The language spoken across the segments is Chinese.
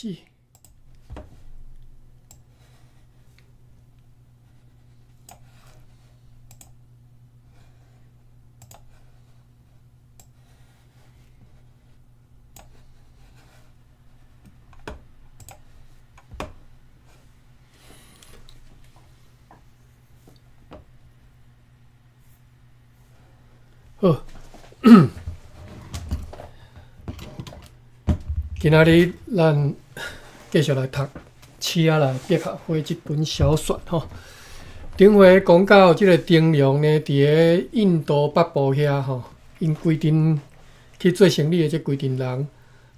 记。好，今仔日咱继续来读《刺仔来别客花》这本小说吼。顶回讲到即个丁良呢，伫个印度北部遐吼，因规定去做生意的这规定人，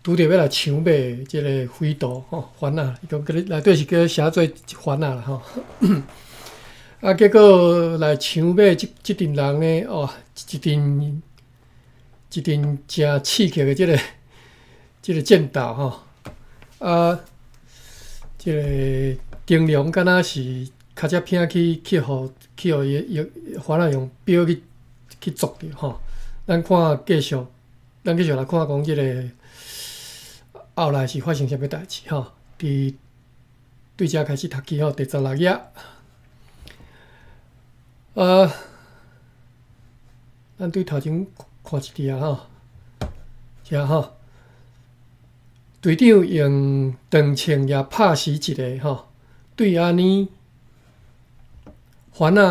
拄着要来抢买即个飞刀吼，番仔，伊讲内底是叫写做番仔啦吼。啊，结果来抢买即阵人呢，哦，一阵真刺激的即个剑道吼，啊，即个丁良敢若是较只偏去互伊反而用镖去捉着吼。咱继续来看讲即个后来是发生啥物代志吼？对遮开始读起吼，第16页，咱对头前看一滴啊吼，遮吼，队长用长枪也拍死一个吼，对安尼，番仔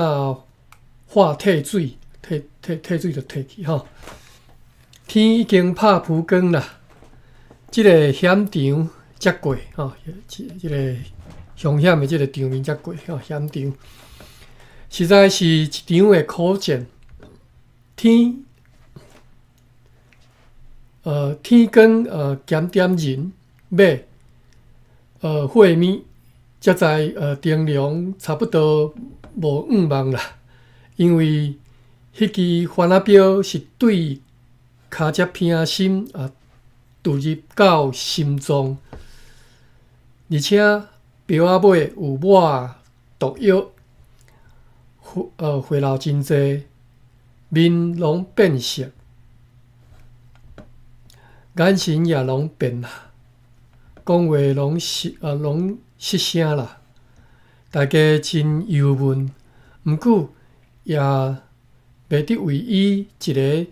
化退水，退水就退去吼。天已经拍浮光啦，即个险场才过吼，即个凶险的即个场面才过吼，险场实在是一场的苦战。天光减点人马会面，才知丁良差不多无仰望啦，因为迄支番仔镖是对骹只偏心渡入到心脏，而且镖仔尾有抹毒药，血流真济，面拢变色，眼神也拢变啦，讲话拢失声啦。大家真忧闷，毋过也袂得为伊一个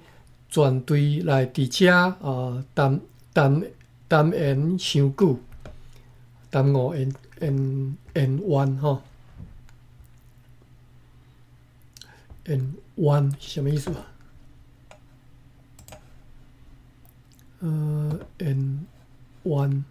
全队来伫遮耽延伤久，耽误延冤吼。延冤是啥物意思啊？延冤。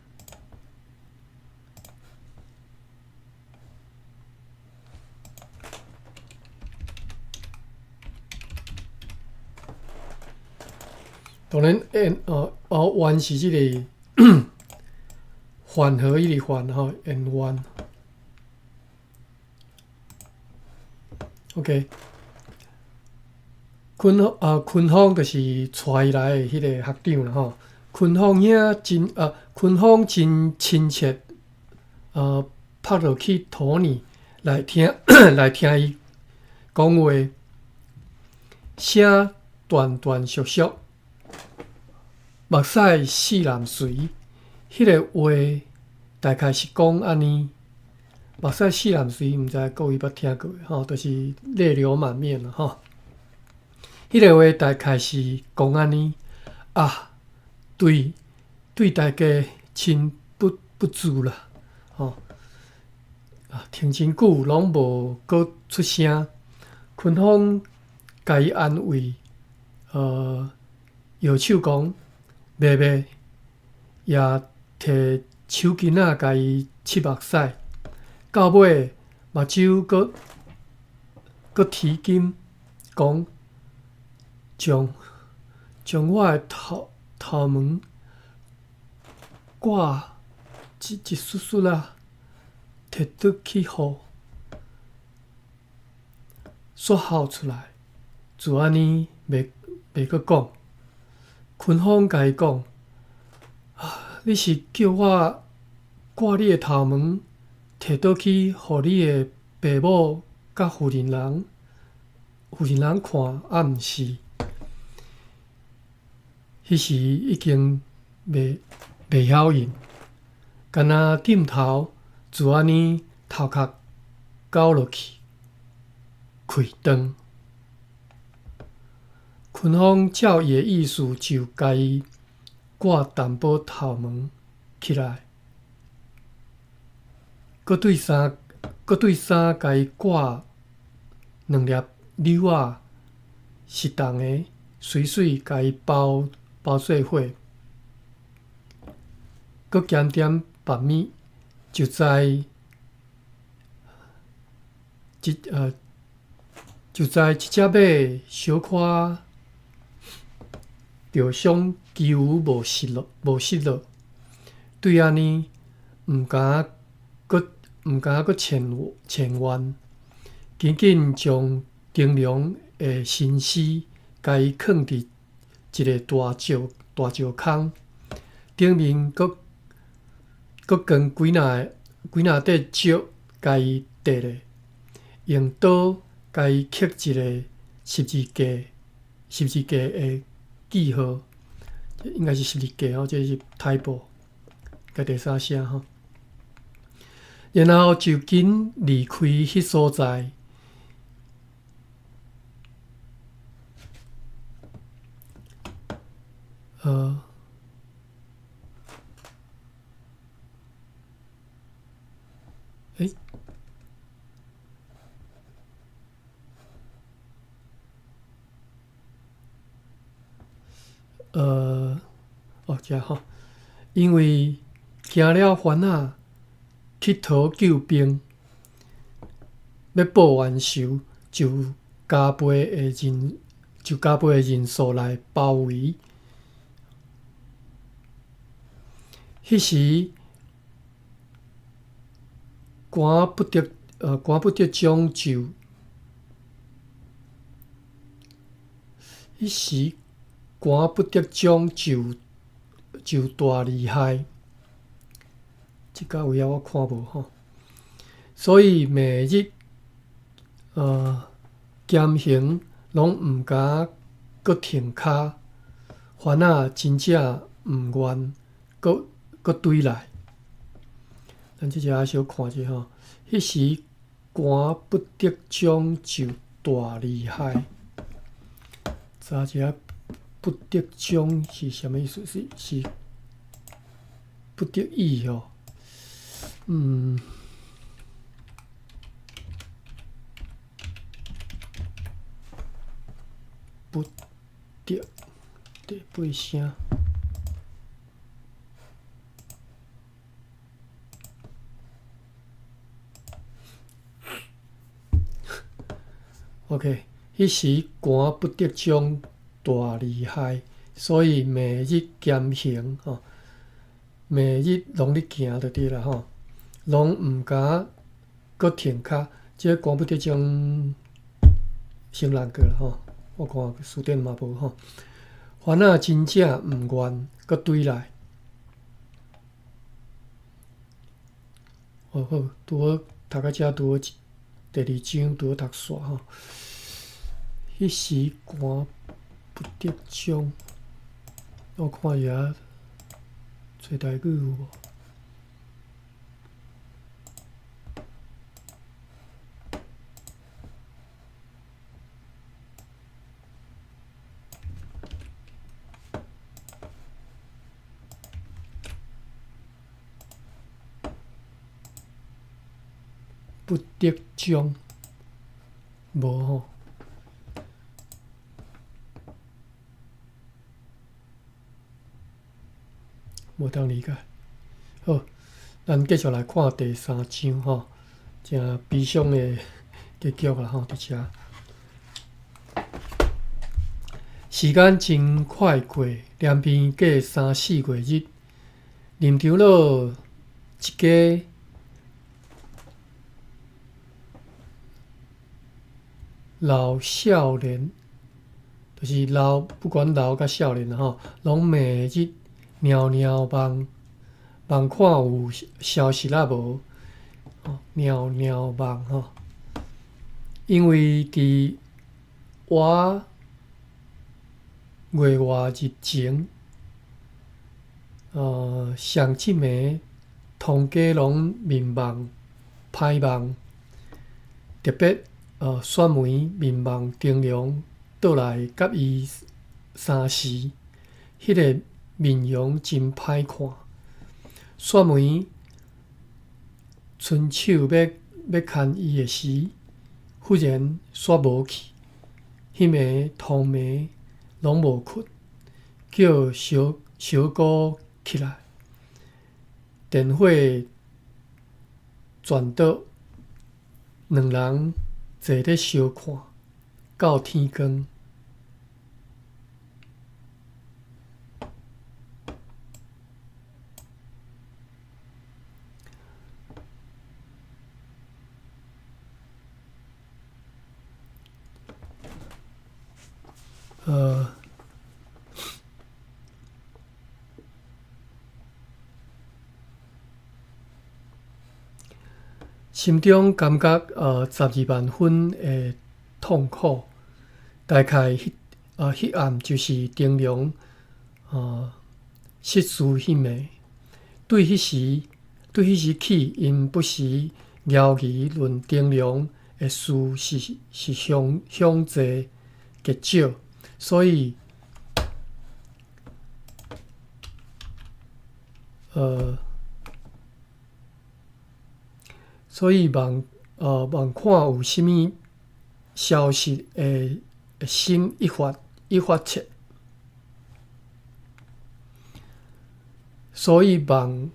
当然，冤是即个缓和伊个缓吼，延冤。OK， 坤芳就是带伊来的迄个学长啦吼。坤芳真亲切，拍落去土里来听伊讲话，声断断续续。目屎四淋水，迄个话大概是讲安尼。目屎四淋水，毋知各位捌听过吼，就是泪流满面啦吼。迄个话大概是讲安尼啊，对大家真不足啦吼。听真久拢无搁出声，坤芳甲伊安慰，摇手讲。袂，也摕手巾仔甲伊拭目屎，到尾目睭搁提金，讲将我的头毛挂一丝丝啊，摕倒去互煞吼出来，就安尼袂搁讲。坤芳甲伊讲：“你是叫我挂你的头毛，摕倒去互你的爸母甲妇人看，毋是？迄时已经袂晓用，干那点头，就安尼头壳交落去，开灯。坤芳照伊的意思，就甲伊挂淡薄头毛起来，搁对衫甲伊挂2粒纽仔，适当的水水甲伊包做伙，搁减点白米，就在一只马小可着伤几乎无失落，对安尼毋敢搁前冤，紧紧将丁良的身尸甲伊囥伫一个大石坑，顶面搁跟几若块石甲伊缀咧，用刀甲伊刻一个十字架的记号，应该是十字架吼，这是台步，甲第三声吼。然后就紧离开迄所在，这吼，因为惊了烦恼，去讨救兵，要报冤仇，就加倍的人数来包围。迄时官不得将就，就大厉害。即个位我看无吼，所以每日减刑拢毋敢搁停骹，烦恼真正毋愿搁对来。咱即只小看者吼，迄时官不得将就大厉害。查一下不得将是啥物意思？是不得已哦。不得第8声。OK， 迄时官不得将大厉害，所以每日减刑吼，每日拢咧行就对啦吼，拢毋敢搁停骹，即官不得将先人过啦吼。我看书典嘛无吼，烦恼真正毋愿搁对来。好，拄好读到遮，拄好第2章拄好读煞吼。迄时官不得将，我看一下，找台语有无？不得将，无吼。无当理解。好，咱继续来看第3章吼，真悲伤的结局啦吼，伫遮。时间真快过，连边过3、4月日，林长老一家老少年，就是不管老甲少年吼，拢每日猫望看有消息啦无，猫望吼。因为伫月外日前，上即暝通家拢面梦歹梦，特别选媒面梦灯笼倒来甲伊相时，迄个面容真歹看。选媒伸手要牵伊的时，忽然煞无去，迄暝通暝拢无困，叫小姑起来，电火转倒，两人坐咧相看，到天光。心中感觉12万分的痛苦，大概迄暗就是灯笼失事迄暝。对迄时起，因不时聊疑论灯笼的事是凶济极少，所以望看有啥物消息会心一发切，所以望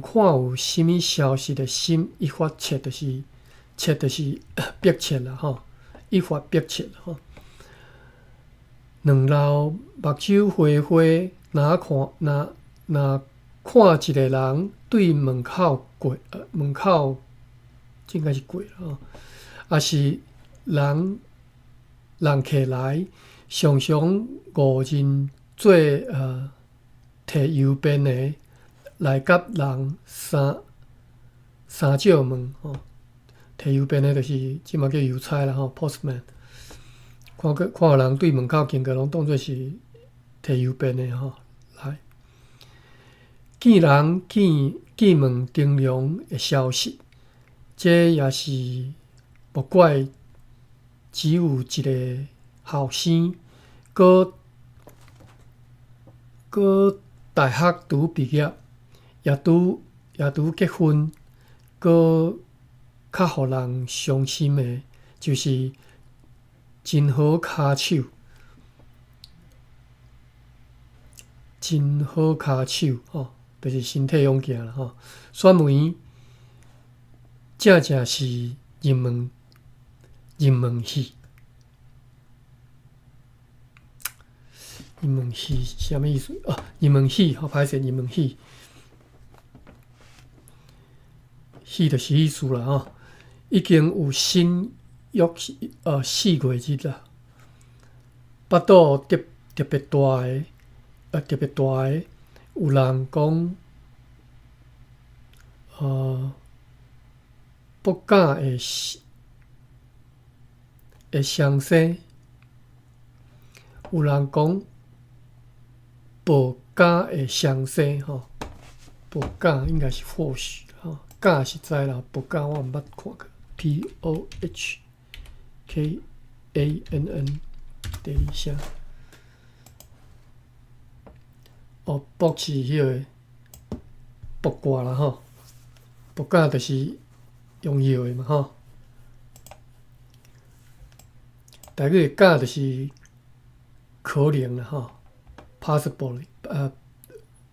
看有啥物消息的心一发切，就是迫切啦吼，一发迫切啦吼。两老目睭花花，若看一个人对门口过，应该是过了吼，也是人客来，常常误认做摕邮便的来甲人三借问吼，摕邮便的就是即嘛叫邮差啦吼 ，postman。看人对门口经过，拢当作是摕邮便的吼来。见人见问灯笼的消息，这也是莫怪只有一个后生，搁大学拄毕业，也拄结婚，搁较互人伤心的，就是真好骹手，吼，就是身体勇健啦吼。选媒正是人问戏，人问戏啥物意思？人问戏吼，歹势，人问戏，戏就是意思啦吼。已经有新约4月日啦，巴肚特别大个，有人讲腹感会伤生，有人讲腹感会伤生吼，腹感应该是或许吼，感是知啦，腹感我毋捌看过 ，POHKANN 第二声。卜是迄个卜卦啦吼，卜卦就是用药的嘛吼。台语的卦就是可能啦吼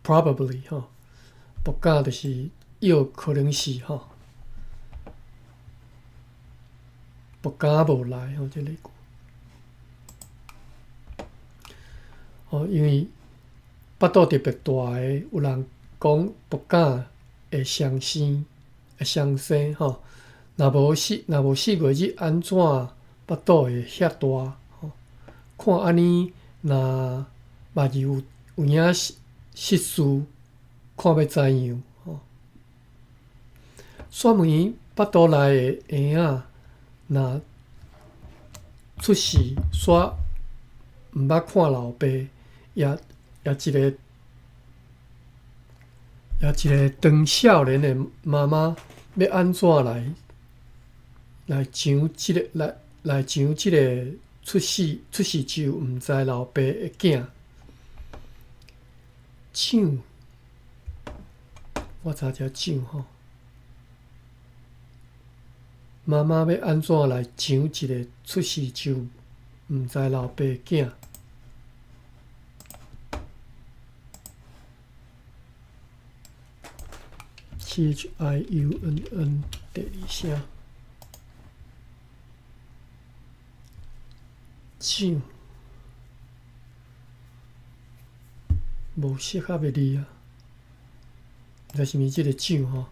，probably 吼，卜卦就是有可能是吼，卜卦无来吼，这个因为腹肚特别大个，有人讲腹感会伤生吼。若无4月日安怎腹肚会遐大吼？看安尼，若万一有影失事，看要知样吼。选媒腹肚内的婴仔，若出事煞毋捌看老爸，也一个也一个当少年的妈妈要安怎来抢即、个来抢即个出世就毋知老爸的囝，抢，我知影抢吼。妈妈要安怎来抢一个出世就毋知老爸的囝？CHIUNN 第二声，抢，无适合的字啊，毋知是毋是即个抢吼？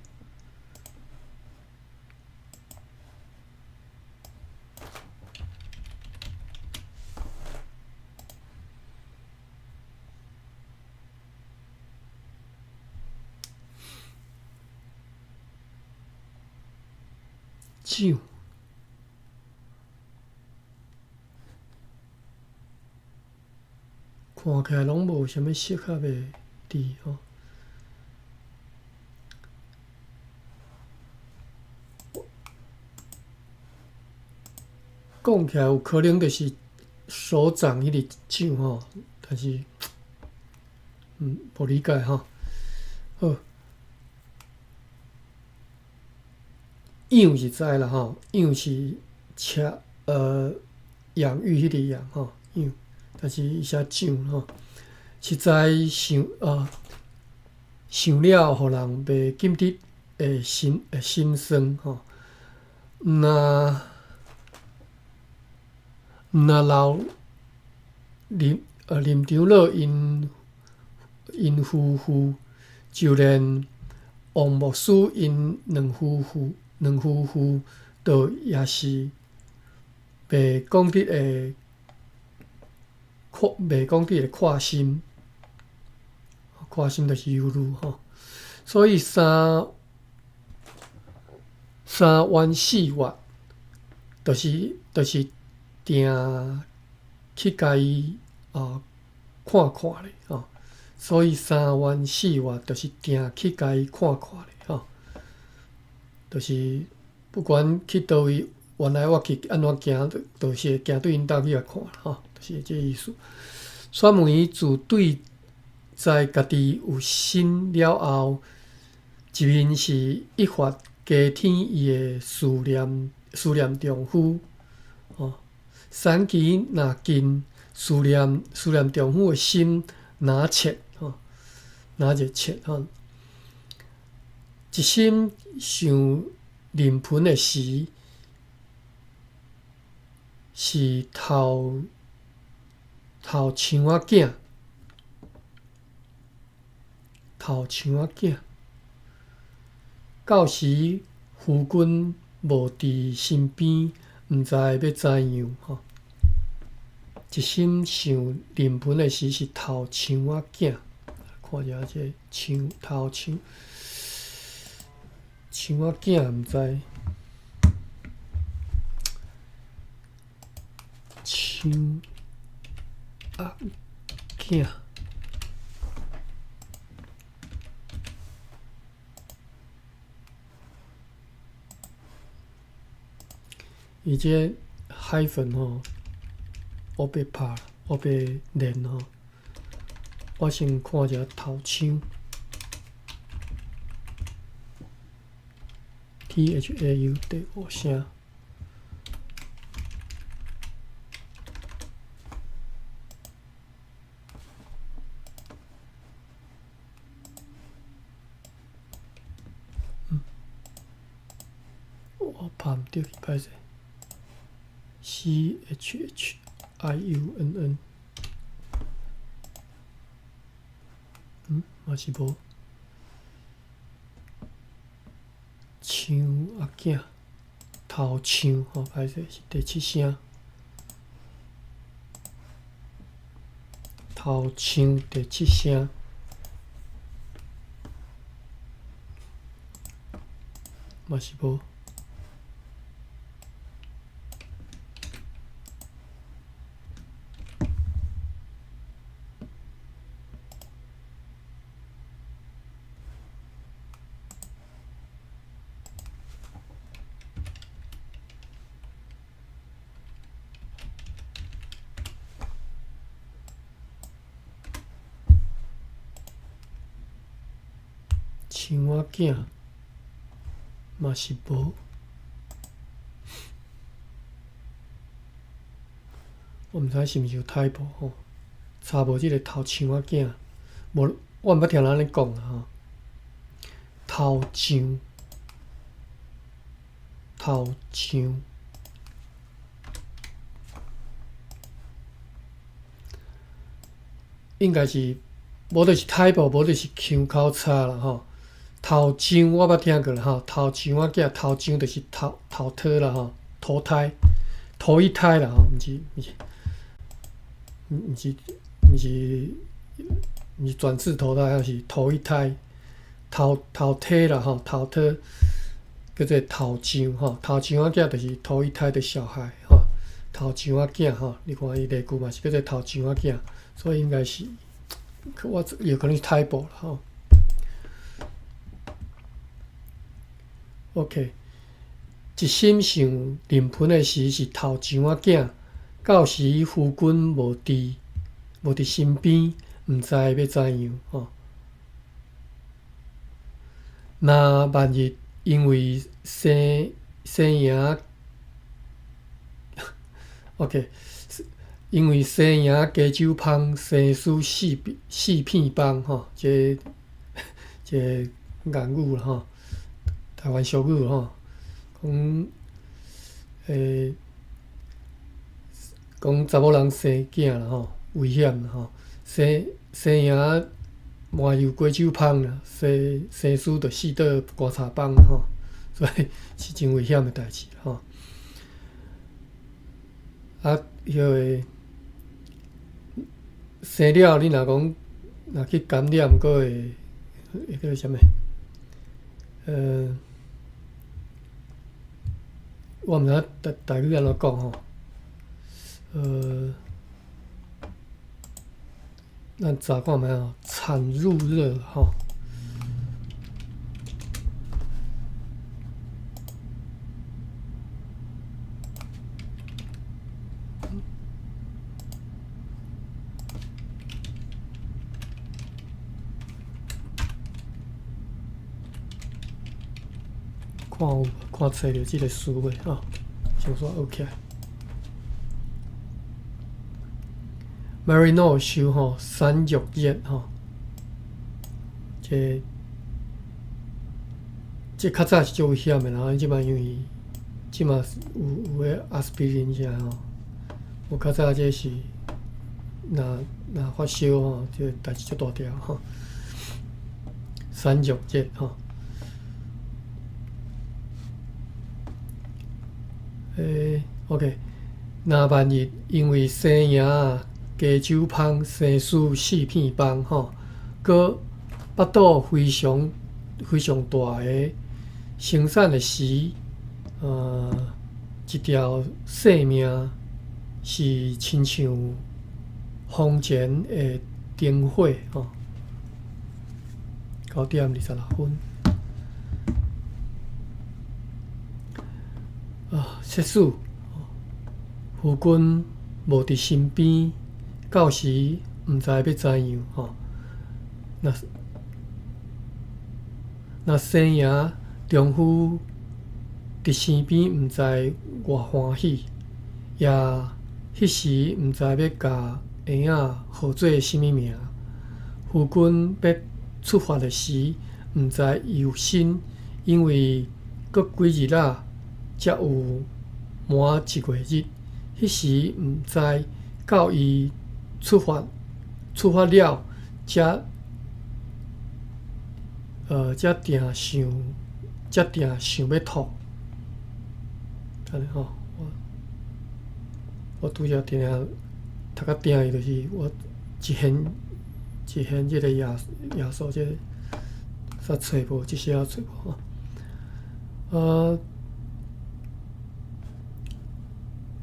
抢，看起来拢无啥物适合的字吼。讲起来有可能就是手掌迄个掌吼，但是无理解吼。好，养是知啦吼，养是养育迄个养吼，养，但是伊写掌吼，实在想了，互人袂禁得心酸吼。若留林长乐因夫妇，就连王牧师因两夫妇，都也是袂讲得跨心，跨心就是忧虑吼。所以三弯四月，就是定去甲伊看咧吼。所以三弯四月，就是定去甲伊看咧吼。就是不管去倒位，原来我去安怎行，就是会行对因兜去甲看吼，就是即意思。选梅自对在家己有心了后，一面是一发加添伊的思念丈夫，山崎若近，思念丈夫的心若切若热切吼。一心想临盆的时，是头枪仔囝，到时夫君无伫身边，毋知要怎样吼。一心想临盆的时，是头枪仔囝，看一下这头枪仔囝，毋知枪仔囝。伊这海粉吼，我别拍，我别练吼。我先看一下头枪 ，THAU 第五声。我拍毋对，歹势。CHHIUNN，嘛是无。枪仔囝，头枪吼，歹势是第七声。头枪第七声，嘛是无。青蛙囝嘛是无。我毋知是毋是有typo吼，查无即个头青蛙囝，无我毋捌听人安尼讲啦吼。头上，头上，应该是无就是typo，无就是腔口差啦吼。头上我捌听过啦吼，头上我囝头上就是头胎啦吼，头胎，头一胎啦吼，毋是转世投胎，还是头一胎，头胎啦吼，头胎叫做头上吼，头上仔囝就是头一胎的小孩吼，头上仔囝吼，你看伊例句嘛是叫做头上仔囝，所以应该是我有可能是typo啦吼。OK， 一心想临盆的时是头上仔囝，到时夫君无伫身边，毋知要怎样吼。若万一因为生赢，OK， 因为生赢加酒芳，生死四片帮吼，这谚语啦吼。台湾俗语吼，讲查某人生囝啦吼，危险啦吼，生赢满油鸡酒芳啦，生死就死倒棺材帮啦吼，所以是真危险的代志吼。啊，迄个生了，你若去感染，佫会迄个啥物？我毋知台语安怎讲吼，咱查看觅吼，产入热吼。看找着即个词汇吼，先煞学起来。Marino 收吼三玉叶吼，这较早是足危险的啦，即摆因为即摆有个阿司匹林啥吼，有较早这是若发烧吼，这代志足大条吼。三玉叶吼。OK， 若万一因为生赢加酒芳，生死四片帮吼，佮腹肚非常大个生产的时，一条性命是亲像风前的灯火吼。9:26。设使夫君无伫身边，到时毋知要怎样吼。若生赢丈夫伫身边，毋知偌欢喜，也迄时毋知要甲婴仔号做啥物名。夫君要出发的时，毋知忧心，因为佫几日仔。才有满1月日，迄时毋知到伊出发了，才定想要吐。安尼吼，我拄则定读到定伊，就是我一现即个耶稣即个煞找无，即些也找无吼。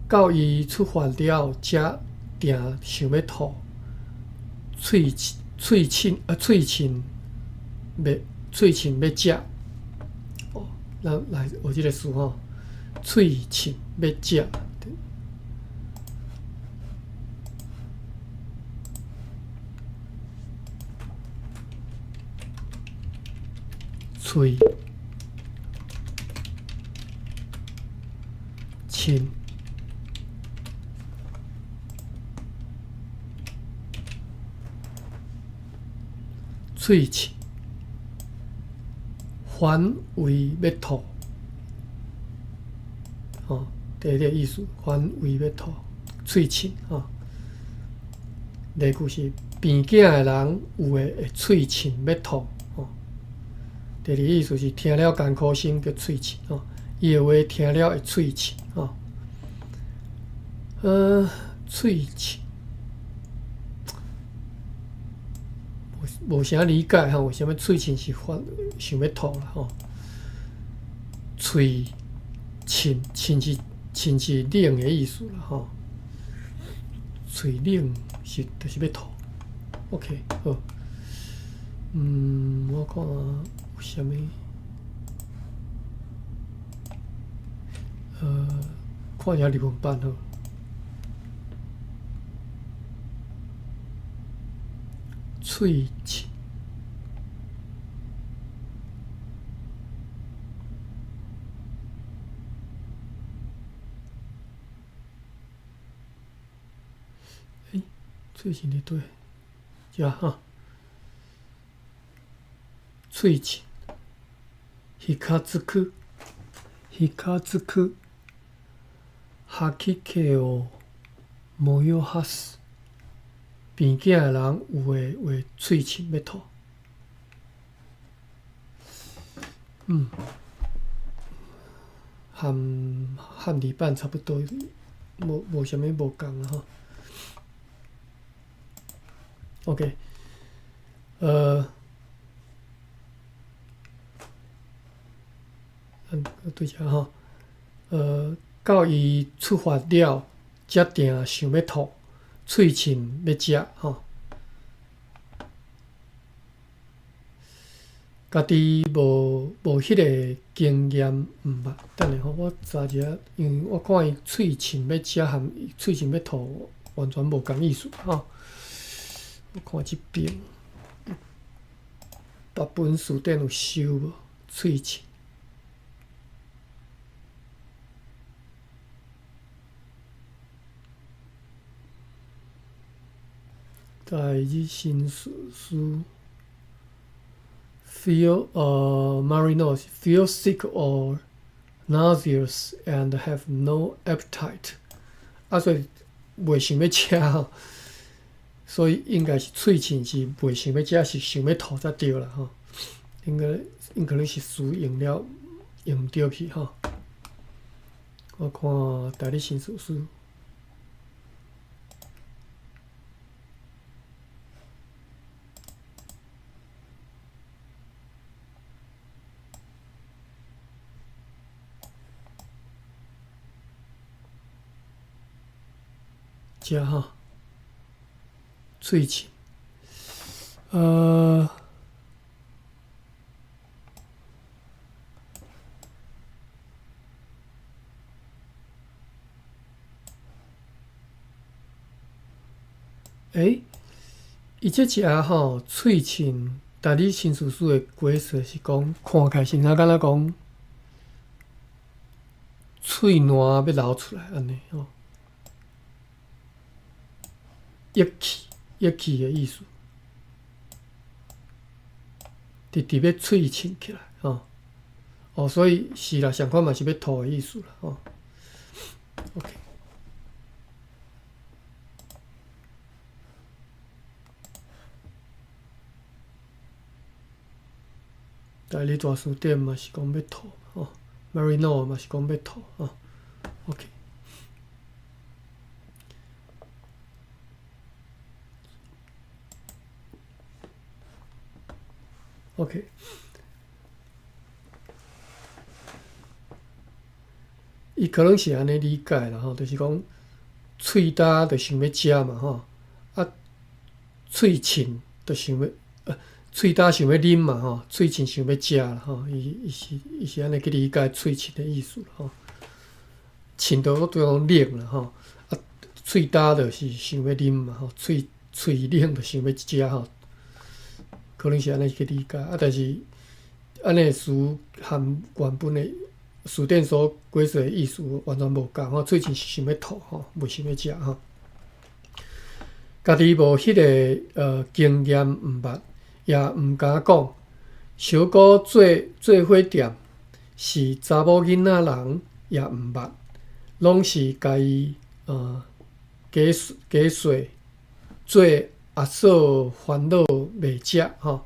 到伊出发了，才定想要吐，喙凊要食。哦，咱来学即个词吼，喙凊要食。喙亲喙亲，还为要吐。哦，第一个意思，还为要吐，喙亲哦。例句是病囝的人有诶会喙亲要吐哦。第二个意思是听了艰苦心叫喙亲哦，伊诶话听了会喙亲哦。喙亲，无啥理解吼，为什么喙亲是想要吐啦吼？喙亲是冷的意思啦吼，喙冷就是要吐。OK， 好。我看有啥物？看一下日文版好。喙亲，喙亲伫对，遮哈。喙亲，ひかつく、吐き気を催す。病囝的人有诶话喙亲要吐。和日版差不多，无啥物无共啊吼。OK， 对遮吼，到伊出发了，才定想要吐，喙亲要食吼。家己无迄个经验，捌。等下吼，我查一下，因为我看伊喙亲要食和喙亲要吐完全无共意思吼。我看即边，别本书顶有收无？喙亲。在日新史书 Marinos feel sick or nauseous and have no appetite。所以袂想要食吼，所以应该是喙亲是袂想要食，是想要吐才对啦吼。应可能是词用毋对去吼。我看大日新史书。遮吼，喙亲，伊这遮吼，喙亲，大日新史书的解释是讲，看起来是敢若讲，喙烂要流出来安尼吼。液气的意思，直直要喙亲起来吼。所以是啦，上款嘛是要吐的意思啦吼。OK， 大日大书店嘛是讲要吐吼 ，Marino 嘛是讲要吐吼。OK。OK， 伊可能是安尼理解啦吼，就是讲喙焦就想要食嘛吼，喙亲就想要喙焦想要啉嘛吼，喙亲想要食啦吼，伊是安尼去理解喙亲的意思啦吼。亲就对讲冷啦吼，喙焦就是想要啉嘛吼，喙冷就想要食吼。可能是安尼去理解但是安尼词含原本的词典所解释的意思完全无共吼，喙前是想要吐吼，无想要食吼。家己无迄个经验毋捌，也毋敢讲。小姑做伙店是查某囡仔人，也毋捌，拢是家己假说做阿嫂烦恼袂食吼，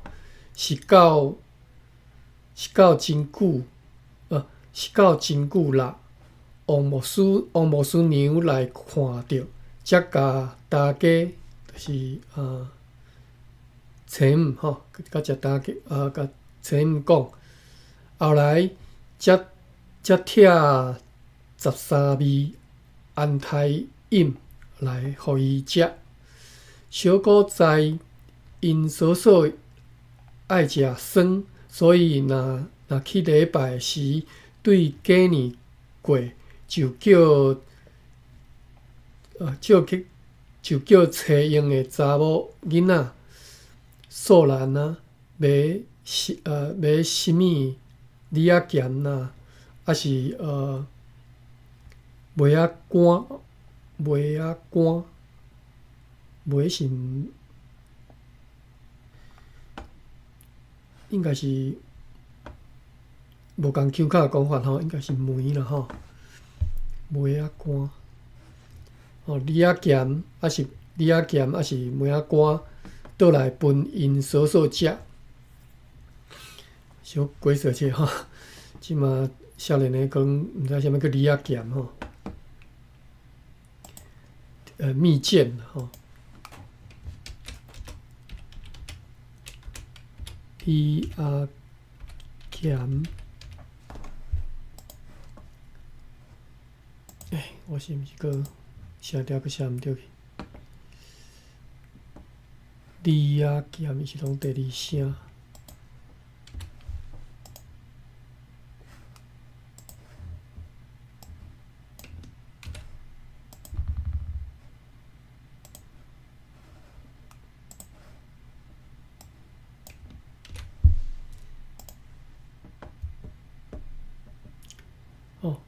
是到真久是到真久啦。王牧师娘来看着，才甲大家就是妻母吼，甲只大家甲妻母讲，后来才拆13味安胎饮来互伊食。小姑知因嫂嫂爱食酸，所以若去礼拜时对过年过，就叫车用的查某囡仔素兰啊，买什物李仔咸啊，还是梅仔干，梅是应该是无共腔口讲法吼，应该是梅啦吼，梅仔干。李仔咸还是梅仔干，倒来分因嫂嫂食。小解释者吼，即马少年的讲毋知啥物叫李仔咸吼，蜜饯吼，李仔咸。我是毋是个写条个写毋对去？李仔咸伊是拢第二声。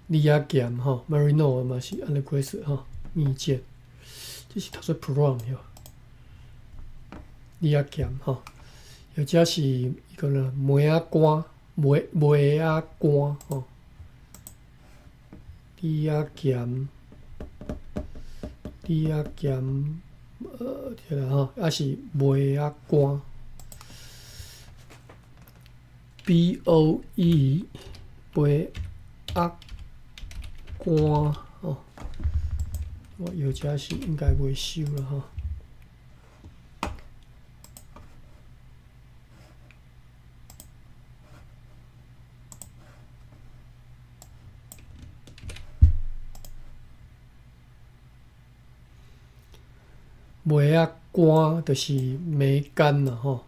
李仔咸吼 ，Marino 嘛是安尼解释吼，蜜饯，这是读做 Prom 哟。李仔咸吼，或者是伊个啦梅仔干，梅仔干吼，李仔咸，对啦吼，还是梅仔干 ，BOE 梅仔干吼，我药食是应该袂收啦吼。梅仔干就是梅干啦吼，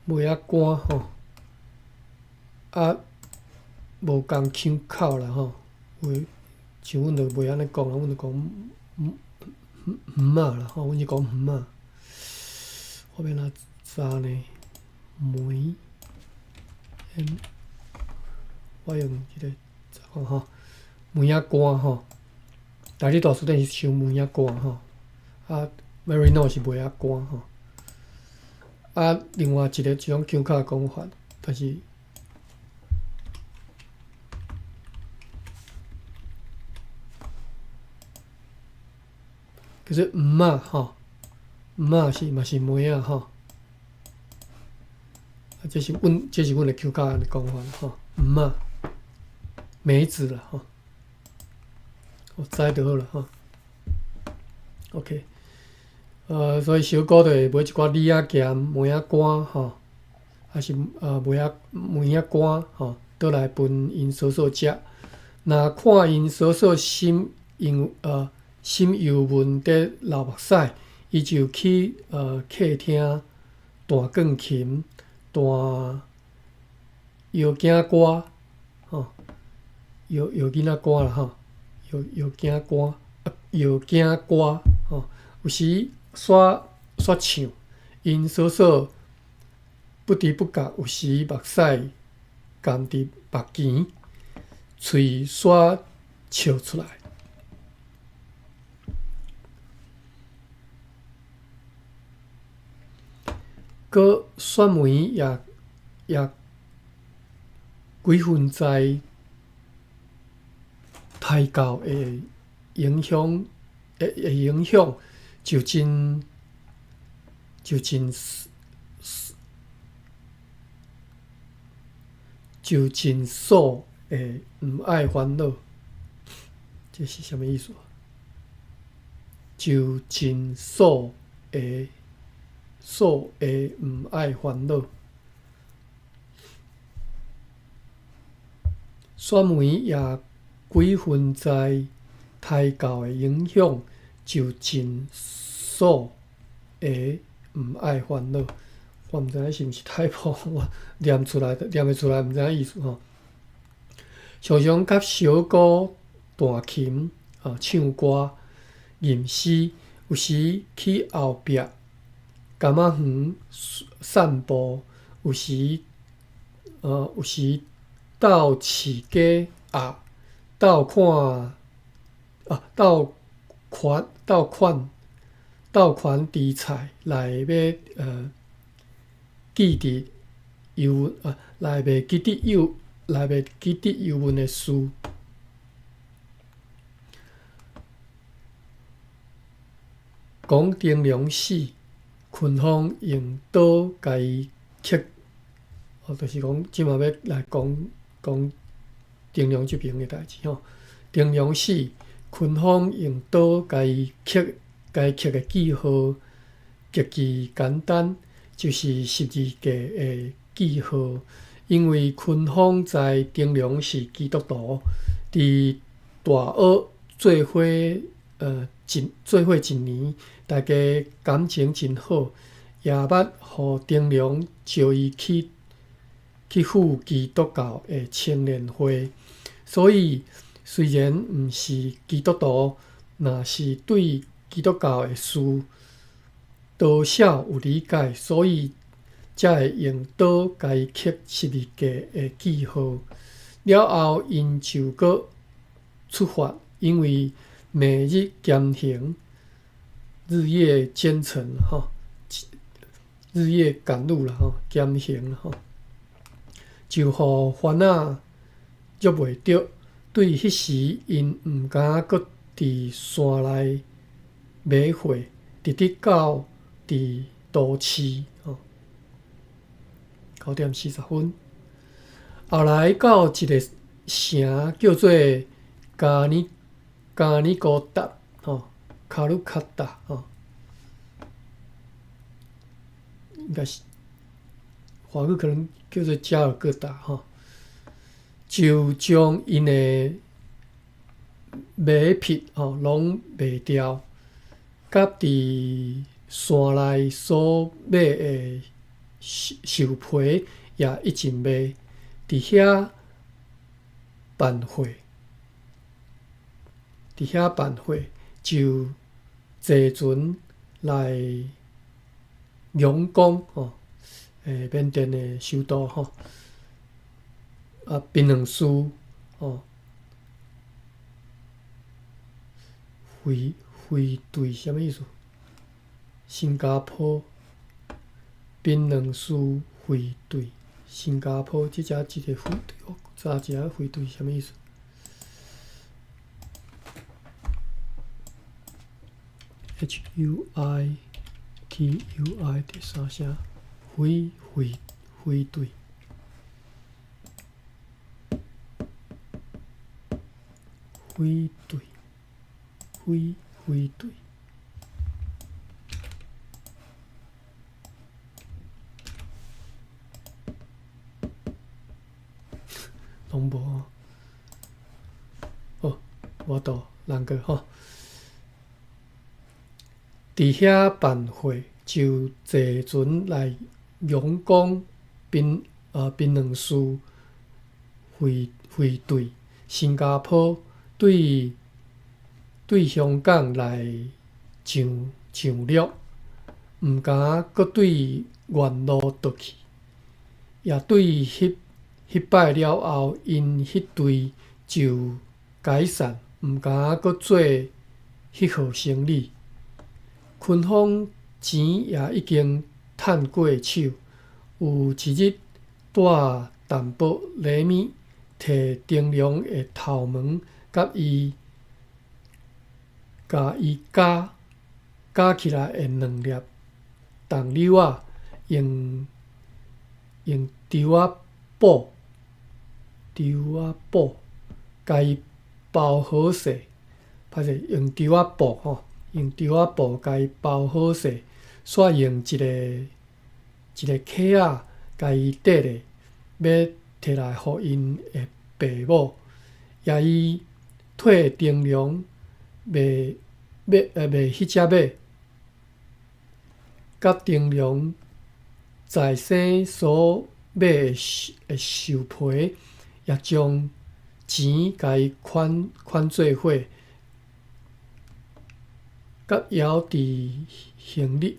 梅仔干吼。无共腔口啦吼，像阮就袂安尼讲啦，阮就讲啦吼，阮是讲我要哪知呢？梅，我用即个看吼，梅仔干吼，大理大书店是收梅仔干吼，Marino 是梅仔干吼，另外一种腔口讲法，但是。可是吼，嘛是梅仔吼，这是阮的 Q 卡的讲法吼，梅子啦吼，我知就好啦吼。OK， 所以小姑就会买一寡李仔咸、梅仔干吼，还是梅仔干吼，倒来分因嫂嫂食。若看因嫂嫂心忧闷伫流目屎，伊就去客厅弹钢琴、弹摇颈歌吼，摇囡仔歌啦吼，摇颈歌吼，有时煞唱，因所不知不觉，有时目屎含伫目前，喙刷笑出来。搁蒜梅也几分在胎教的影响，就真数的毋爱烦恼，这是什么意思？就真数的毋爱烦恼。蒜梅也几分在胎教的影响，就真数的毋爱烦恼。我毋知影是毋是太破，我念会出来，毋知影意思吼。常常甲小姑弹琴唱歌、吟诗，有时去后壁柑仔园散步，有时到市街倒款猪菜来要记伫来袂记得忧闷的事。讲灯笼死，群芳用刀甲伊刻，就是讲即马要来讲灯笼这边的代志吼。灯笼死，群芳用刀甲伊刻的记号极其简单，就是12个的记号。因为群芳在灯笼是基督徒，伫大学做伙一年，大家感情真好，也捌互灯笼招伊去赴基督教的青年会。所以虽然毋是基督徒，若是对基督教的事多少有理解，所以才会用刀甲伊刻12个的记号。了后，因就搁出发，因为每日兼行，日夜兼程日夜赶路啦兼行就互烦恼捉袂着。对迄时，因毋敢搁伫山内买货，直直到伫都市9:40。后来到一个城叫做加尼高达卡鲁卡达应该是华语可能叫做加尔各答就将因的马匹拢卖掉，甲伫山内所买的兽皮也一起卖，伫遐办会就坐船来仰光缅甸的首都槟榔树汇兑什么意思？新加坡槟榔树汇兑，新加坡这只一个汇兑，我查一下汇兑什么意思？HUITUI 第三声汇兑。汇兑，拢无我倒人个伫遐办会就坐船来仰光槟榔树汇兑。新加坡对香港来上陆，毋毋敢搁对原路倒去，也对迄摆了后，因迄队就解散，毋敢搁做迄号生意。昆芳钱也已经趁过手，有一日带淡薄礼物，摕灯笼的头毛甲伊夹起来的2粒重柳仔，用绸仔布甲伊包好势，歹势用绸仔布吼，用绸仔布甲伊包好势，煞用一个壳仔甲伊缀咧，要摕来互因的爸母，也伊退灯笼卖迄只马，甲灯笼在生所买的寿皮，也将钱甲伊款做伙，甲摇伫行李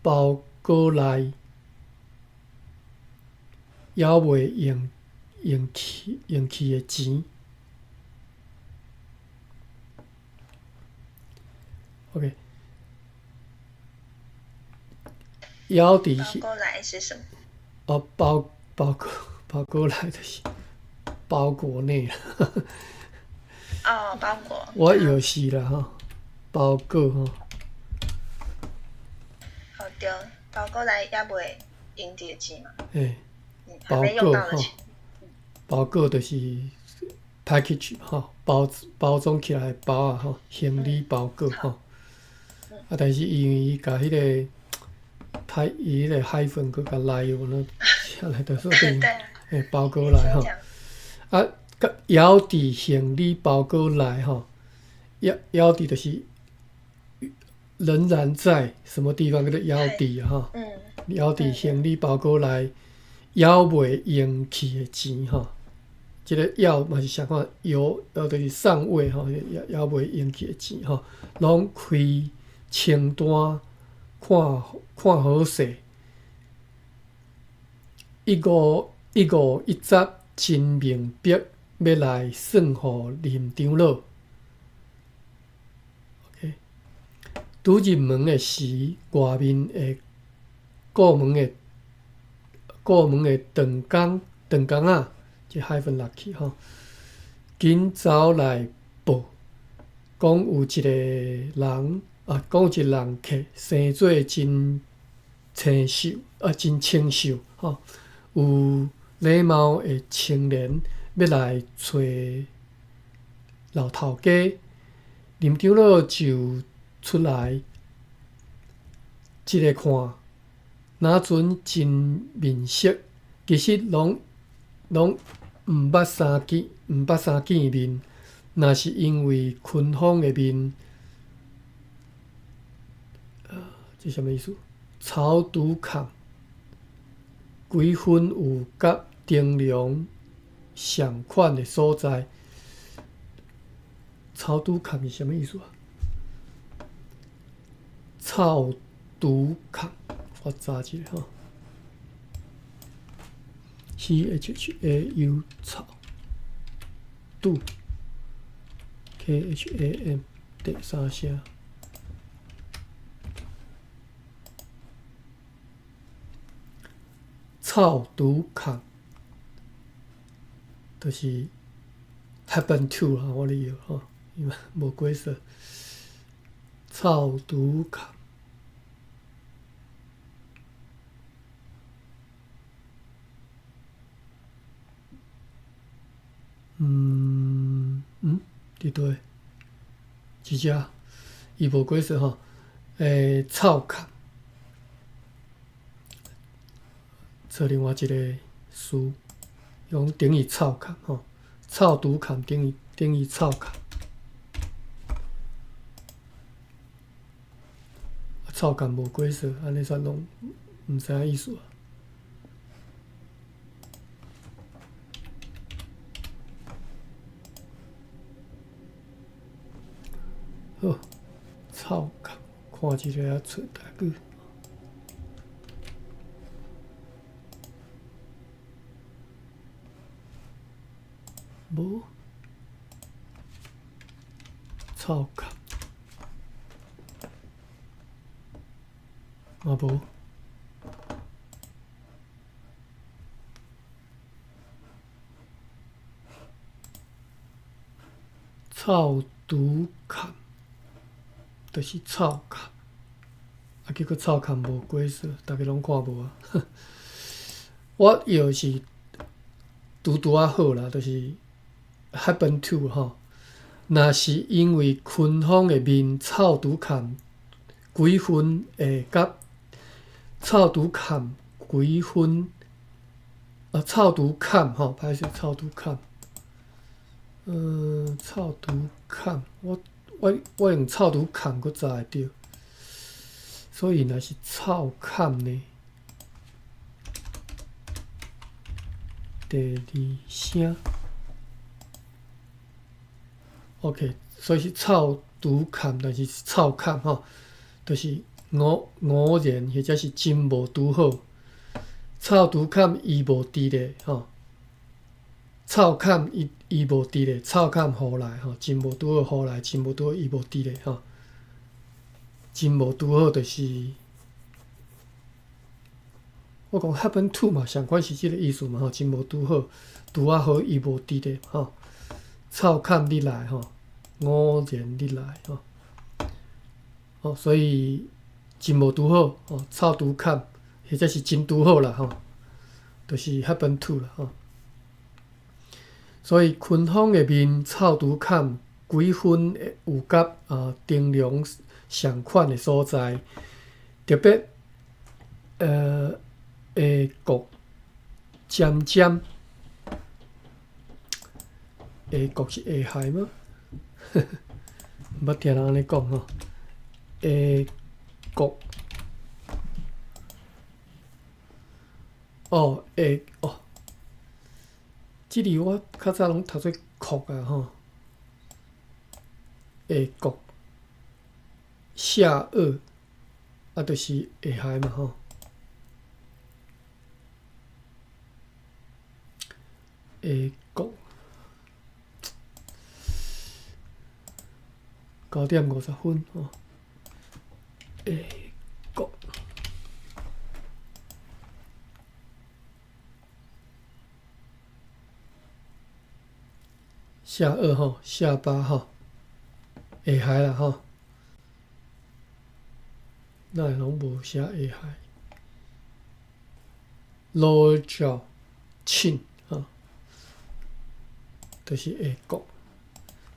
包裹内，还未用去的钱。OK， 摇伫包裹来是什么？包裹来就是包裹内啦。哦，包裹。我有时啦吼，包裹吼。哦对，包裹来也未用这个钱嘛。嘿，还没用到的钱。包裹就是 package 吼，包装起来的包啊吼，行李包裹吼。啊，但是因为伊甲迄个伊迄个海粉佮甲内容呢，下来就说变诶包裹来吼。啊，甲摇伫行李包裹内吼，摇伫就是仍然在什么地方叫做摇伫吼？摇伫行李包裹内，还未用去的钱吼。即个要嘛是啥款摇就是上位吼，还未用去的钱吼，拢开清单看好势，1517真明白要来算互林长老。OK， 拄入门的时，外面的顾门的长工仔，即海分落去吼，紧走来报，讲有一个人客生做真清秀吼，有礼貌的青年要来找老头家，林长老就出来，即个看，哪阵真面色，其实拢毋捌相见面，若是因为昆芳的面。这什么意思？草拄空，几分有甲灯笼相款的所在。草拄空是什么意思啊？草拄空，我查一下吼。CHAU 草拄 KHAM 第三声。草拄空，就是 happen to 哈，我哩有吼，因为无过说草拄空。伫倒？一只，伊无过说吼，草空。做另外一个词，用等于草空吼，草拄空等于草空，草空无过说，安尼算拢毋知影意思啊。臭壳，看一个啊出台语。无臭壳，啊无。臭毒坎，就是臭坎，啊，结果臭坎无过色，大家拢看无啊。我药是拄啊好啦，就是 happen to 吼。若是因为昆芳的面臭毒坎几分会甲臭毒坎几分臭毒坎吼，歹势臭毒坎。臭毒坎，我用臭毒坎佫查会着，所以若是臭坎呢，第二声 ，OK， 所以是臭毒坎，但是臭坎吼，就是偶然或者是真无拄好，臭毒坎伊无伫咧吼。臭坎伊无伫咧，臭坎互来吼，真无拄好互来，真无拄好伊无伫咧吼，真无拄好就是我讲 happen to 嘛，相款是即个意思嘛吼，真无拄好，拄啊好伊无伫咧吼，臭坎你来吼，偶然你来吼，所以真无拄好吼，臭拄坎或者是真拄好啦吼，就是 happen to 啦吼。所以昆芳的面臭拄坎几分有甲灯笼相款的所在，特别会国尖尖，会国是会害吗？毋捌听人安尼讲吼，会国会即字我较早拢读做酷啊吼，会国下颚啊，就是会害嘛吼，会国9:50吼，会国。下颚吼，下巴吼，会害啦吼，哪会拢无写会害？裸照亲吼，就是会国。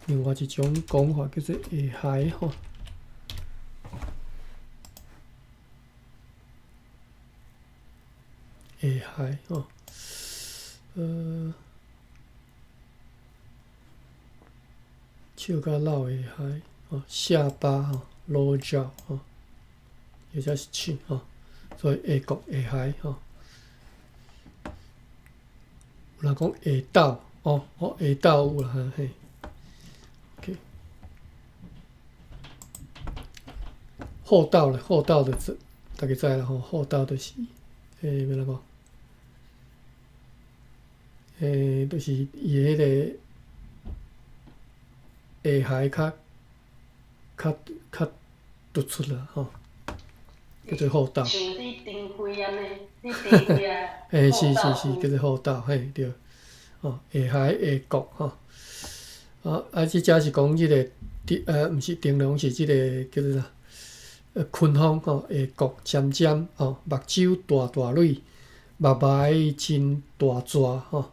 另外一种讲法叫做会害吼，会害吼，手甲落会害吼，下巴吼，裸照吼，或者是亲吼，所以会国会害吼。有人讲会斗会斗有啦嘿。OK， 后斗咧，后斗就大家知啦吼，后斗就是要怎讲？就是伊迄个会害较突出啦吼，叫做后斗。像你灯开安尼，你灯开啊。是，叫做后斗，嘿对。会害会国吼，即只是讲即个毋是灯笼，是即个叫做啥？昆芳吼，会国尖尖吼，目睭大大蕊，目眉真大蛇吼。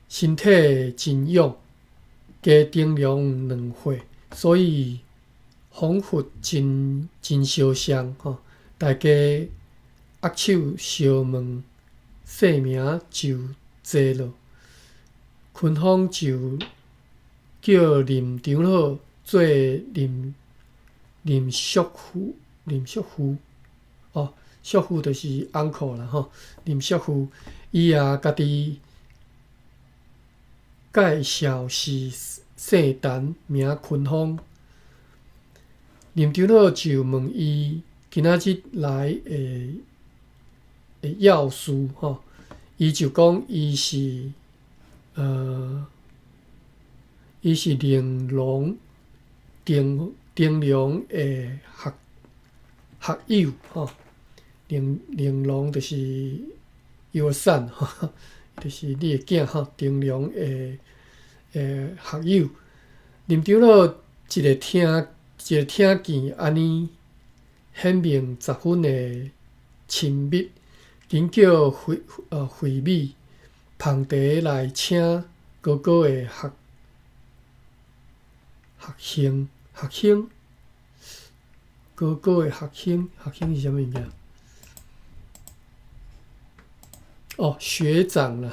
身体真勇，加灯笼2岁，所以仿佛真相像吼。大家握手相问，姓名就坐落。昆芳就叫林长老做林淑夫，淑夫就是 uncle 啦吼，林淑夫伊也家己介绍是姓陈，名群芳。林长老就问伊今仔日来的要事吼，伊就讲伊是玲珑的学友吼，玲珑就是your son 吼，就是你的囝吼，玲珑的学友。林长老一个听见安尼显明十分的亲密，紧叫惠美捧茶来请哥哥的学兄，哥哥的学兄是啥物物件？哦，学长啦，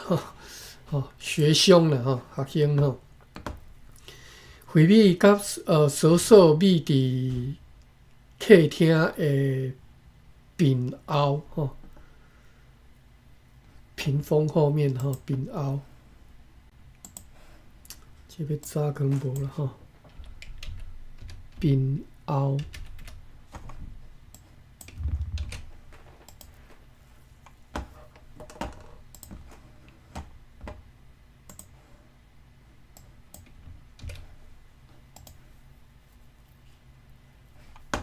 吼，学兄啦，吼，学兄吼。惠美甲嫂嫂美伫客厅的屏后吼，屏风后面吼，屏后，这要早可能无啦吼，屏后。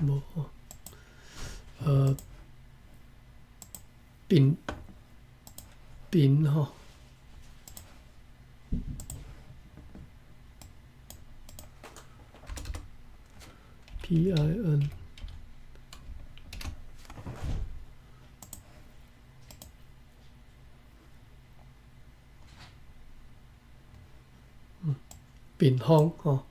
无屏吼，PIN。屏风吼。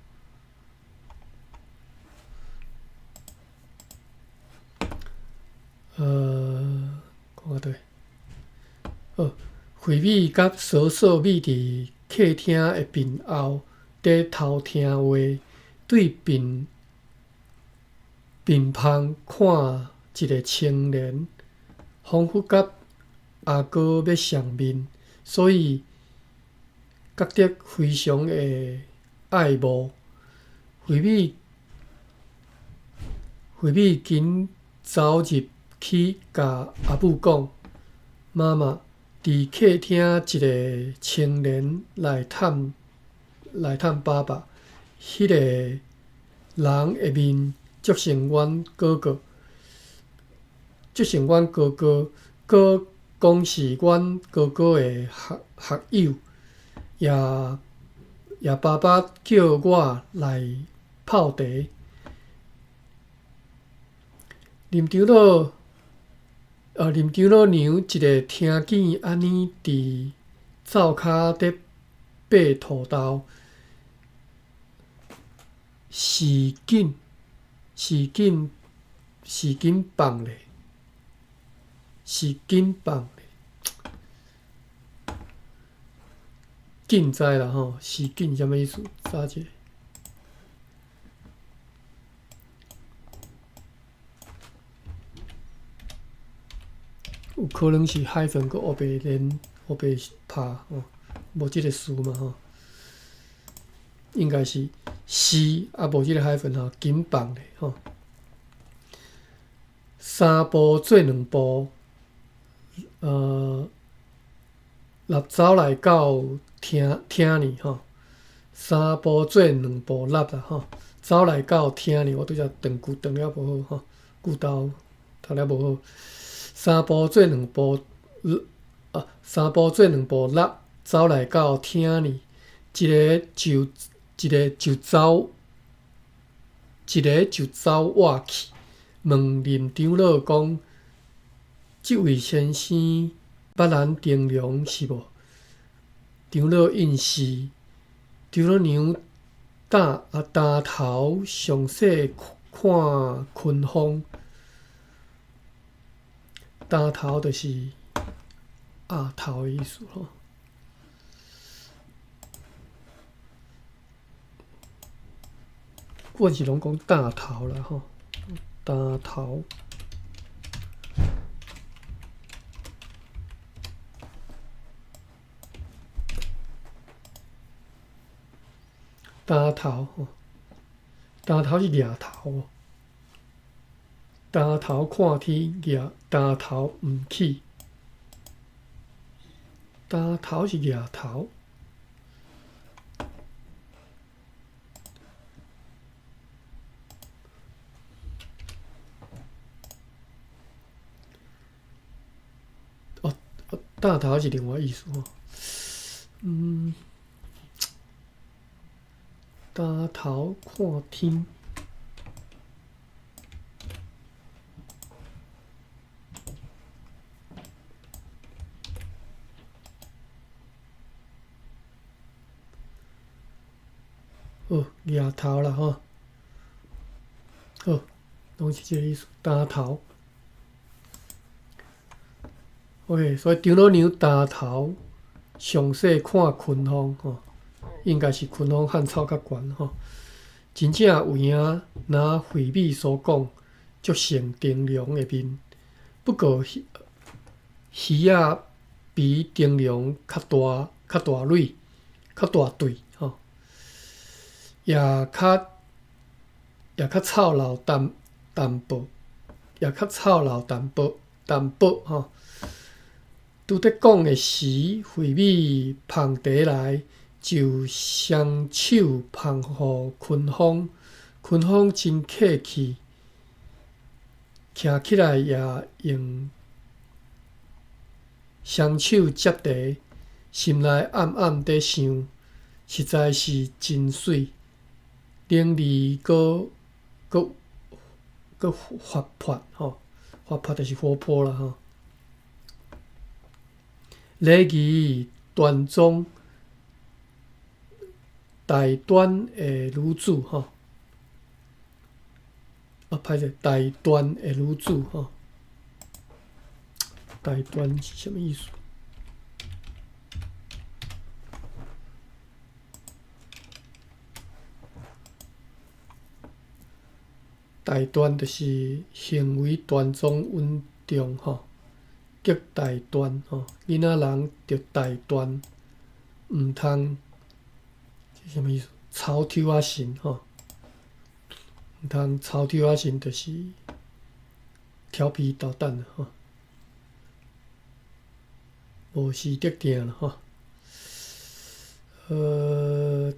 看对。惠美甲嫂嫂美伫客厅的屏后，伫偷听话，对屏旁看一个青年，仿佛甲阿哥要相面，所以觉得非常的爱慕。惠美紧走入去，甲阿母讲：“妈妈，伫客厅一个青年来探爸爸，迄个人的面足像阮哥哥，搁讲是阮哥哥的学友，也爸爸叫我来泡茶。”林长老娘一个听见安尼伫灶骹伫拔土豆，是紧放咧，紧知啦吼，是紧啥物意思？查者。有可能是海粉佮黑白连黑白拍吼，无即个词嘛吼，应该是无即个海粉吼，紧放咧吼。三步做两步，走来到厅里吼。三步做两步啦吼，走来到厅里，我拄则断了无好吼，句头读了无好。三步做两步走来到厅里，一个就走活去，问林长老讲：“即位先生捌咱丁良是无？”长老应是。长老娘担头详细看群芳。担头就是额头的意思吼。我是拢讲担头啦吼，担头。担头吼，担头是额头哦，担头看天，担头毋起，担头是额头。担头是另外意思吼，担头看天，好，额头啦吼，好，拢是即个意思，担头。OK， 所以张老娘担头详细看群峰吼，应该是群峰汉草较悬吼。真正有影，若惠美所讲，足成灯笼的面，不过鱼仔比灯笼较大蕊、较大对吼，也较操劳淡薄，也较操劳淡薄吼。拄则讲的时，惠美捧茶来，就双手捧互群峰，群峰真客气，徛起来也用双手接茶，心内暗暗伫想，实在是真水，伶俐搁活泼吼，活泼就是活泼啦吼。礼仪端庄，大端的女子吼，歹势，大端的女子吼，大端是啥物意思？大端就是行为端庄稳重吼。极大端吼，囡仔人着大端，毋通是啥物意思？草抽啊神吼，毋通草抽啊神，就是调皮捣蛋吼，无事得定啦吼。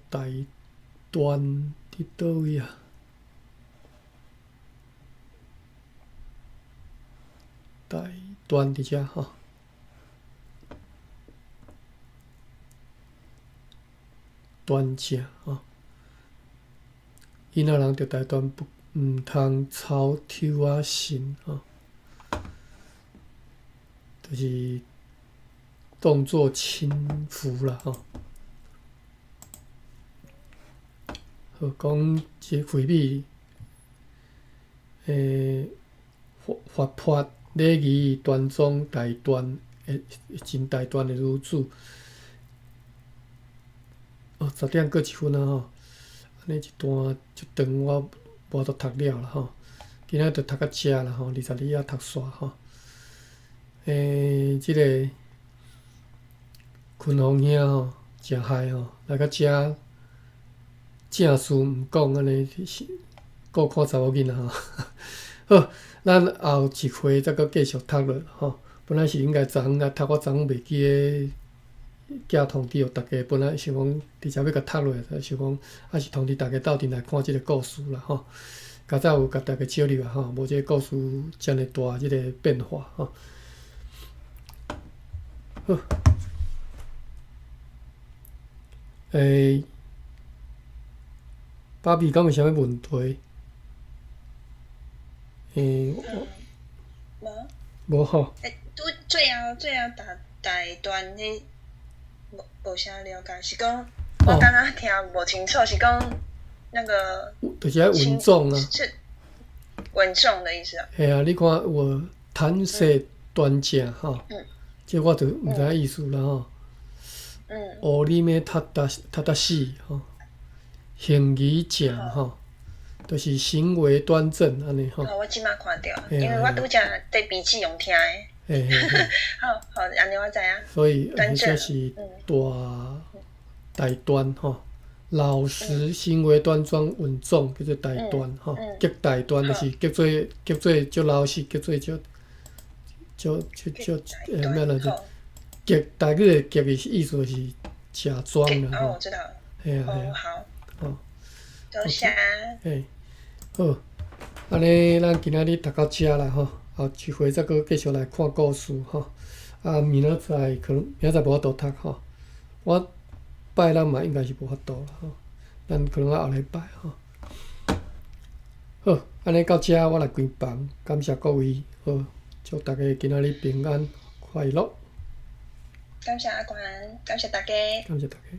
大端伫倒位啊？大端伫遮吼，端正吼，囡仔人着大端，毋通草抽啊神吼，就是动作轻浮啦吼。好，讲即惠美，活泼。礼仪端庄大端真大端的女子，10点过1分啊吼，安尼一段就长，我无都读了啦吼，今仔就读到遮啦吼，22仔读煞吼。即个群峰兄吼，诚害吼，来到遮正事毋讲，安尼顾看查某囡仔吼。好。咱后一回再搁继续读落吼。本来是应该昨昏来读，我昨昏袂记咧寄通知互大家。本来想讲直接要甲读落，想讲还是通知大家斗阵来看即个故事啦吼。较早有甲大家招入啊吼，无即个故事遮尔大即个变化吼。好，芭比敢有啥物问题？无吼。最后大段迄无啥了解，是讲我刚刚听无清楚，是讲那个就是要稳重啊，是稳重的意思啊。嘿啊，你看我谈色端正吼，即我就毋知影意思啦吼。乌里面踏踏死吼，行仪正吼。就是行为端正安尼吼。我即马看到，因为我拄则伫笔记用听诶。好，安尼我知影。所以迄个是大端吼，老实、行为端庄、稳重，叫做大端吼。极大端就是叫做足老实，叫做足咩来着？极台语的极的意思就是假装啦哦，吼。我知道。嘿啊嘿哦，啊，好，哦，多谢。嘿，好，安尼咱今仔日读到遮啦吼，后一回再搁继续来看故事吼。啊，明仔载可能明仔载无法度读吼，我拜六嘛应该是无法度啦吼，咱可能后礼拜吼。好，安尼到遮我来关房，感谢各位，好，祝大家今仔日平安快乐，感谢阿关，感谢大家。感谢大家。